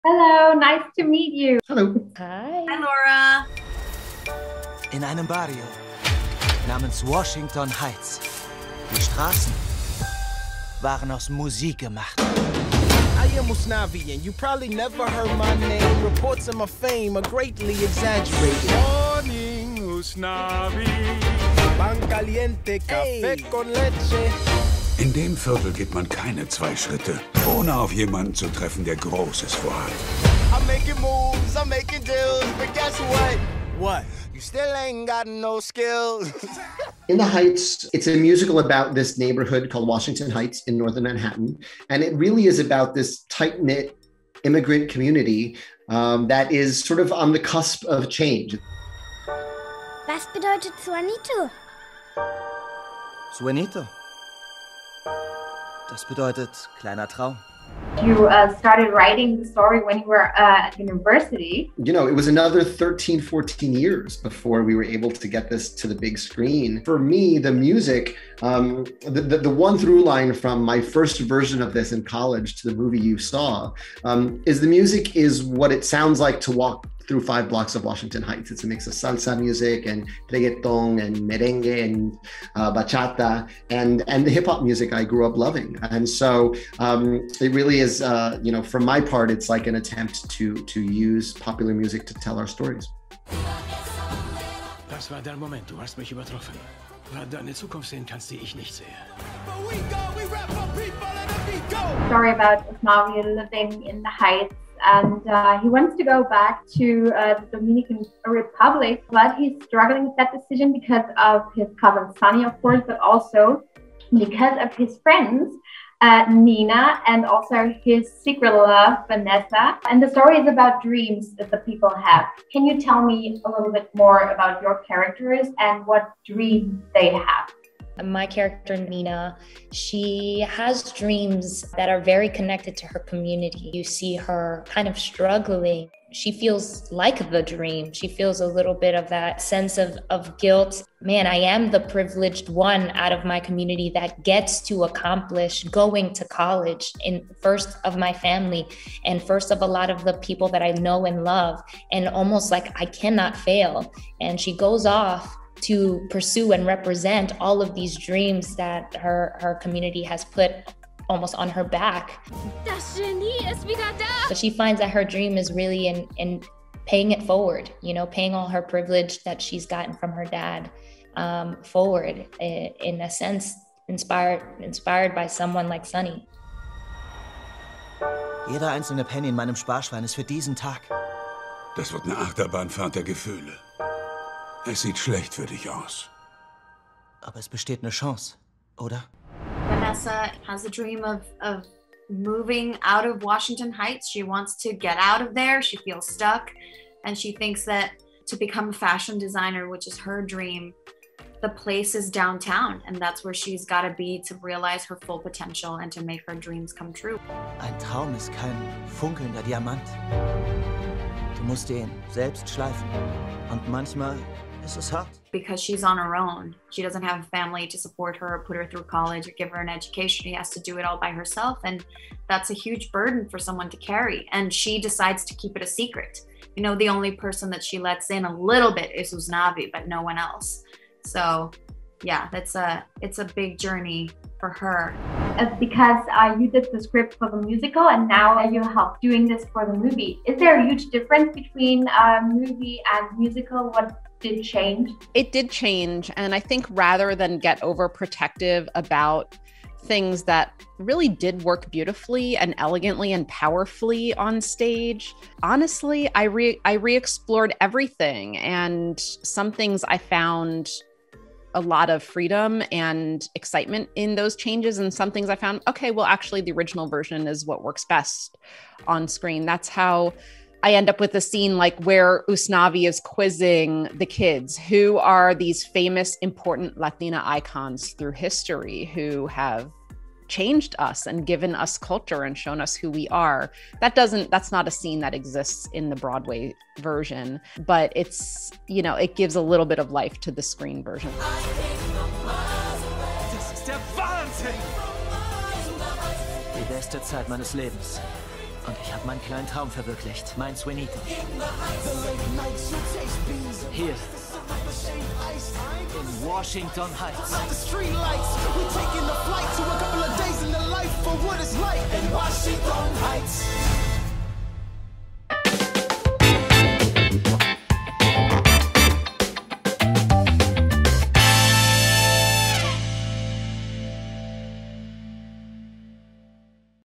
Hello, nice to meet you. Hallo. Hi. Hi, Laura. In einem Barrio namens Washington Heights. Die Straßen waren aus Musik gemacht. I am Usnavi, and you probably never heard my name. Reports of my fame are greatly exaggerated. Morning, Usnavi. Pan caliente, café con leche. In dem Viertel geht man keine 2 Schritte, ohne auf jemanden zu treffen, der Großes vorhat. I'm making moves, I'm making deals, but guess what? What? You still ain't got no skills. In the Heights, it's a musical about this neighborhood called Washington Heights in northern Manhattan. And it really is about this tight-knit immigrant community that is sort of on the cusp of change. Was bedeutet Suanito? Suenito. Das bedeutet kleiner Traum. You started writing the story when you were at university. You know, it was another 13, 14 years before we were able to get this to the big screen. For me, the music, the one through line from my first version of this in college to the movie you saw, is the music is what it sounds like to walk through 5 blocks of Washington Heights. It's a mix of salsa music and reggaeton and merengue and bachata and the hip hop music I grew up loving. And so it really is, you know, from my part, it's like an attempt to use popular music to tell our stories. Das war der Moment, du hast mich übertroffen. Weil deine Zukunft sehen kannst, die ich nicht sehe. Story about Usnavi living in the Heights. And he wants to go back to the Dominican Republic, but he's struggling with that decision because of his cousin Sonny, of course, but also because of his friends, Nina, and also his secret love, Vanessa. And the story is about dreams that the people have. Can you tell me a little bit more about your characters and what dreams they have? My character, Nina, she has dreams that are very connected to her community. You see her kind of struggling. She feels like the dream. She feels a little bit of that sense of guilt. Man, I am the privileged one out of my community that gets to accomplish going to college in first of my family and first of a lot of the people that I know and love, and almost like I cannot fail. And she goes off to pursue and represent all of these dreams that her community has put almost on her back. Das Genie ist wieder da. So she finds that her dream is really in paying it forward, you know, paying all her privilege that she's gotten from her dad forward, in a sense, inspired by someone like Sonny. Jeder einzelne Penny in meinem Sparschwein ist für diesen Tag. Das wird eine Achterbahnfahrt der Gefühle. Es sieht schlecht für dich aus. Aber es besteht eine Chance, oder? Vanessa has a dream of moving out of Washington Heights. She wants to get out of there. She feels stuck. And she thinks that to become a fashion designer, which is her dream, the place is downtown. And that's where she's got to be to realize her full potential and to make her dreams come true. Ein Traum ist kein funkelnder Diamant. Du musst ihn selbst schleifen. Und manchmal ist es hart. Because she's on her own. She doesn't have a family to support her or put her through college or give her an education. She has to do it all by herself. And that's a huge burden for someone to carry. And she decides to keep it a secret. You know, the only person that she lets in a little bit is Usnavi, but no one else. So yeah, it's a big journey for her. Because you did the script for the musical and now you help doing this for the movie. Is there a huge difference between movie and musical? What did change? It did change. And I think rather than get overprotective about things that really did work beautifully and elegantly and powerfully on stage, honestly, I re-explored everything. And some things I found a lot of freedom and excitement in those changes. And some things I found, okay, well, actually the original version is what works best on screen. That's how I end up with a scene like where Usnavi is quizzing the kids, who are these famous, important Latina icons through history who have changed us and given us culture and shown us who we are. That's not a scene that exists in the Broadway version, but it's, you know, it gives a little bit of life to the screen version. Das ist der Wahnsinn! Die beste Zeit meines Lebens. Und ich habe meinen kleinen Traum verwirklicht. Mein Suenito. Hier. In Washington Heights.